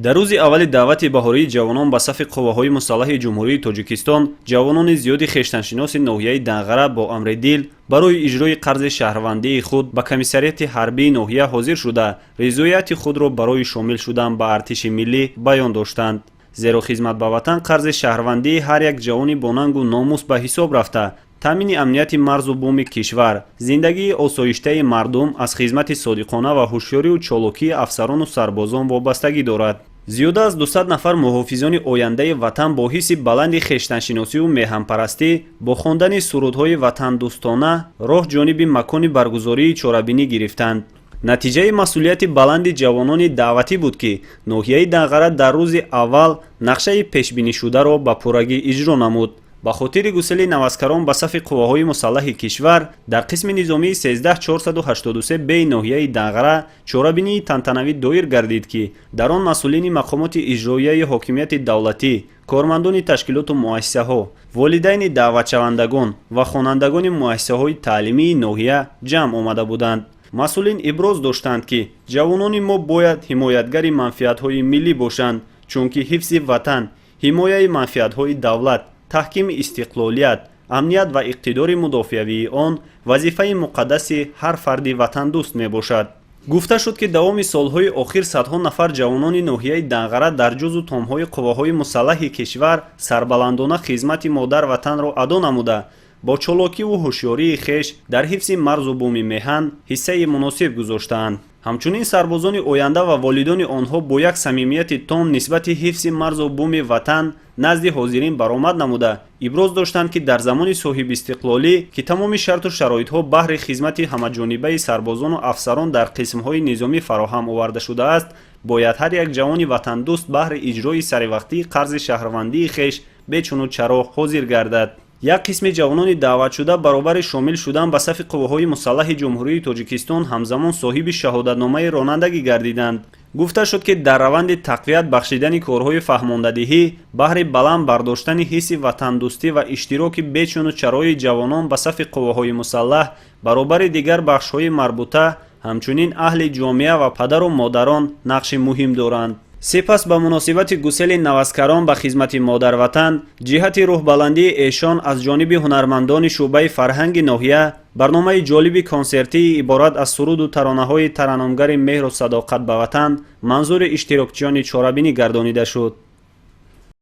дар рӯзи аввали даъвати баҳории ҷавонон ба сафи қувваҳои мусаллаҳи ҷумҳурии Тоҷикистон ҷавонони зиёди хештаншиноси ноҳияи Данғара бо амри дил барои иҷрои қарзи шаҳрвандии худ ба комиссарияти ҳарбии ноҳия ҳозир шуда, ризояти худро барои шомил шудан ба артиши миллӣ баён доштанд. зеро хизмат ба ватан қарзи шаҳрвандии ҳар як ҷавони бо нангу номус ба ҳисоб рафта, таъмини амнияти марзу буми кишвар, зиндагии осоиштаи мардум аз хизмати содиқона ва ҳушёрию чолукии афсарону сарбозон вобастагӣ дорад. зиёда аз 200 нафар муҳофизони ояндаи ватан бо ҳисси баланди хештаншиносиву меҳанпарастӣ бо хондани сурудҳои ватандӯстона роҳ ҷониби макони баргузории чорабинӣ гирифтанд. натиҷаи масъулияти баланди ҷавонони даъватӣ буд ки ноҳияи Данғара дар рӯзи аввал нақшаи пешбинишударо ба пуррагӣ иҷро намуд. ба хотири гусели навазкарон ба сафи қувваҳои мусаллаҳи кишвар дар қисми низомии 13483 беи ноҳияи Данғара чорабинии тантанавӣ доир гардид ки дар он масъулини мақомоти иҷроияи ҳокимияти давлатӣ, кормандони ташкилоту муассисаҳо, волидайни даъватшавандагон ва хонандагони муассисаҳои таълимии ноҳия ҷамъ омада буданд. масъулин иброз доштанд ки ҷавонони мо бояд ҳимоятгари манфиатҳои миллӣ бошанд, чунки ҳифзи ватан, ҳимояи манфиатҳои давлат, таҳкими истиқлолият, амният ва иқтидори мудофиавии он вазифаи муқаддаси ҳар фарди ватандӯст мебошад. гуфта шуд ки давоми солҳои охир садҳо нафар ҷавонони ноҳияи Данғара дар ҷузу томҳои қувваҳои мусаллаҳи кишвар сарбаландона хизмати модар ватанро адо намуда, бо чолокиву ҳушёрии хеш дар ҳифзи марзу буми меҳан ҳиссаи муносиб гузоштаанд. ҳамчунин сарбозони оянда ва волидони онҳо бо як самимияти том нисбати ҳифзи марзу буми ватан назди ҳозирин баромад намуда, иброз доштанд ки дар замони соҳибистиқлолӣ ки тамоми шарту шароитҳо баҳри хизмати ҳамаҷонибаи сарбозону афсарон дар қисмҳои низомӣ фароҳам оварда шудааст, бояд ҳар як ҷавони ватандӯст баҳри иҷрои саривақтии қарзи шаҳрвандии хеш бечуну чаро ҳозир гардад. як қисми ҷавонони даъватшуда баробари шомил шудан ба сафи қувваҳои мусаллаҳи ҷумҳурии Тоҷикистон ҳамзамон соҳиби шаҳодатномаи ронандагӣ гардиданд. гуфта шуд ки дар раванди тақвият бахшидани корҳои фаҳмондадиҳӣ баҳри баланд бардоштани ҳисси ватандӯстӣ ва иштироки бечуну чарои ҷавонон ба сафи қувваҳои мусаллаҳ баробари дигар бахшҳои марбута, ҳамчунин аҳли ҷомеа ва падару модарон нақши муҳим доранд. сипас ба муносибати гусели навазкарон ба хизмати модарватан ҷиҳати рӯҳбаландии эшон аз ҷониби ҳунармандони шуъбаи фарҳанги ноҳия барномаи ҷолиби консертии иборат аз суруду таронаҳои тараннумгари меҳру садоқат ба ватан манзури иштирокчиёни чорабинӣ гардонида шуд.